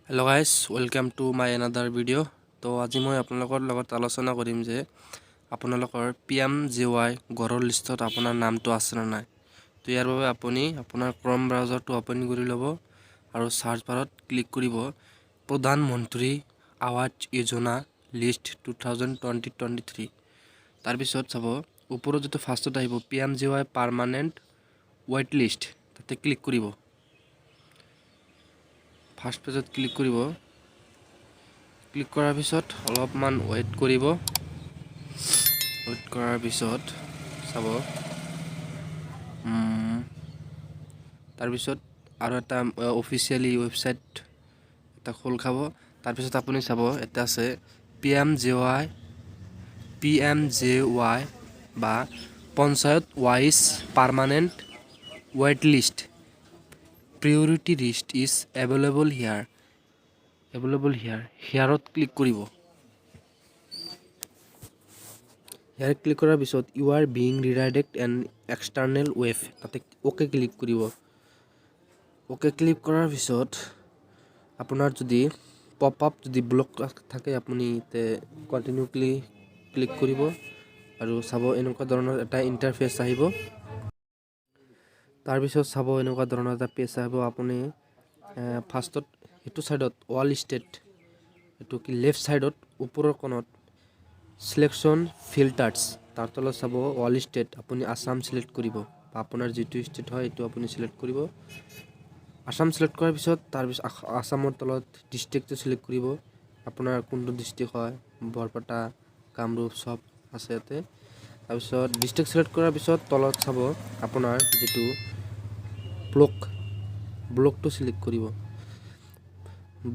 Hello guys, welcome to my another video. তো আজি মই আপোনালোকৰ লগত আলোচনা কৰিম যে আপোনালোকৰ PMGY গৰৰ লিষ্টত আপোনাৰ নামটো আছে না নাই। তো ইয়াৰ বাবে আপুনি আপোনাৰ Chrome ব্ৰাউজাৰটো ওপেন কৰি ল'ব আৰু সাৰ্চ বাৰত ক্লিক কৰিব প্ৰধানমন্ত্ৰী আৱাস যোজনা লিষ্ট 2023। তাৰ পিছত চাব ওপৰত যেটো ফাৰ্ষ্টত আহিব PMGY পাৰ্মানেন্ট ৱেট লিষ্ট তাতে ক্লিক কৰিব। ফাৰ্ষ্ট পেজত ক্লিক কৰিব। ক্লিক কৰাৰ পিছত অলপমান ওয়েট কৰিব। ওয়েট কৰাৰ পিছত চাব তাৰ পিছত আৰু এটা অফিচিয়ালি ওয়েবসাইট এটা খোল খাব। তাৰ পিছত আপুনি চাব এটা আছে PMJY বা panchayat wise permanent wait list priority list is available here হিয়াৰত ক্লিক কৰিব। হিয়াৰ ক্লিক কৰাৰ পিছত you are being redirect and external web তাতে ওকে ক্লিক কৰিব। ওকে ক্লিক কৰাৰ পিছত আপোনাৰ যদি পপ আপ যদি ব্লক থাকে আপুনি তে কন্টিনিউ ক্লিক কৰিব আৰু চাব এনেকুৱা ধৰণৰ এটা ইন্টাৰফেস আহিব। তাৰ পিছত চাব এনেকুৱা ধৰণৰ এটা পেজ আহিব। আপুনি ফাৰ্ষ্টত এটো সাইডত ওয়াল স্টেট এটো কি লেফট সাইডত ওপৰৰ কোণত সিলেকশন ফিল্টাৰ্স তাৰ তলত চাব ওয়াল স্টেট আপুনি আসাম সিলেক্ট কৰিব বা আপোনাৰ যেটো স্টেট হয় এটো আপুনি সিলেক্ট কৰিব। আসাম সিলেক্ট কৰাৰ পিছত তাৰ পিছত আসামৰ তলত ডিস্ট্ৰিক্টটো সিলেক্ট কৰিব। আপোনাৰ কোনটো ডিস্ট্ৰিক্ট হয় বৰপেটা কামৰূপ সব আছে ইয়াতে। তাৰ পিছত ডিস্ট্ৰিক্ট সিলেক্ট কৰাৰ পিছত তলত চাব আপোনাৰ যেটো ব্লকটো সিলেক্ট কৰিব।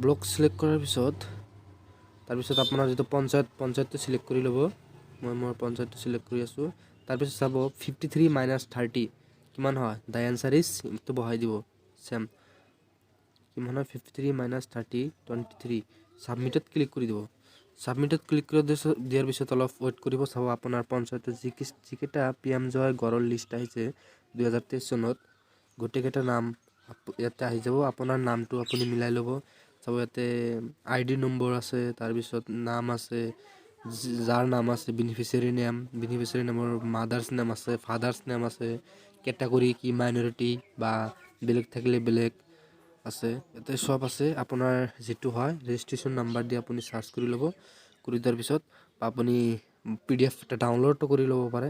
ব্লক সিলেক্ট কৰাৰ পিছত তাৰ পিছত আপোনাৰ যেটো পঞ্চায়তটো সিলেক্ট কৰি ল'ব। মই মোৰ পঞ্চায়তটো সিলেক্ট কৰি আছো। তাৰ পিছত চাব 53 - 30 কিমান হয় দা আনসাৰ ইজ তো বহাই দিব সেম কিমান হয় 53 - 30 23 সাবমিটত ক্লিক কৰি দিব। সাবমিটত ক্লিক কৰি দিয়াৰ পিছত অলপ ওয়েট কৰিব। চাব আপোনাৰ পঞ্চায়তৰ যিকেইটা PMJY গৰৰ লিষ্ট আহিছে 2023 চনত গোটেইকেইটা নাম ইয়াতে আহি যাব। আপোনাৰ নামটো আপুনি মিলাই ল'ব। চাব ইয়াতে আইডি নম্বৰ আছে, তাৰ পিছত নাম আছে, যাৰ নাম আছে বেনিফিচিয়াৰী নামৰ মাদাৰ্স নাম আছে, ফাদাৰ্স নাম আছে, ক্যাটাগৰি কি মাইনৰিটি বা বেলেগ থাকিলে বেলেগ আছে ইয়াতে সব আছে। আপোনাৰ যেটো হয় ৰেজিষ্ট্ৰেচন নাম্বাৰ দি আপুনি সাৰ্চ কৰি ল'ব। কৰি দিয়াৰ পিছত আপুনি PDF এটা ডাউনলোড কৰি ল'ব পাৰে।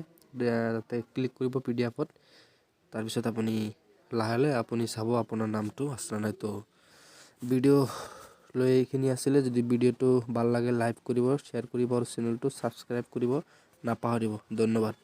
তাতে ক্লিক কৰিব PDFত। তাৰ পিছত আপুনি লাহে আপুনি চাব আপোনাৰ নামটো আছে নাই। তো ভিডিও লৈ এইখিনি আছিল। যদি ভিডিওটো ভাল লাগে লাইক কৰিব, শ্বেয়াৰ কৰিব আৰু চেনেলটো সাবস্ক্ৰাইব কৰিব নাপাহৰিব। ধন্যবাদ।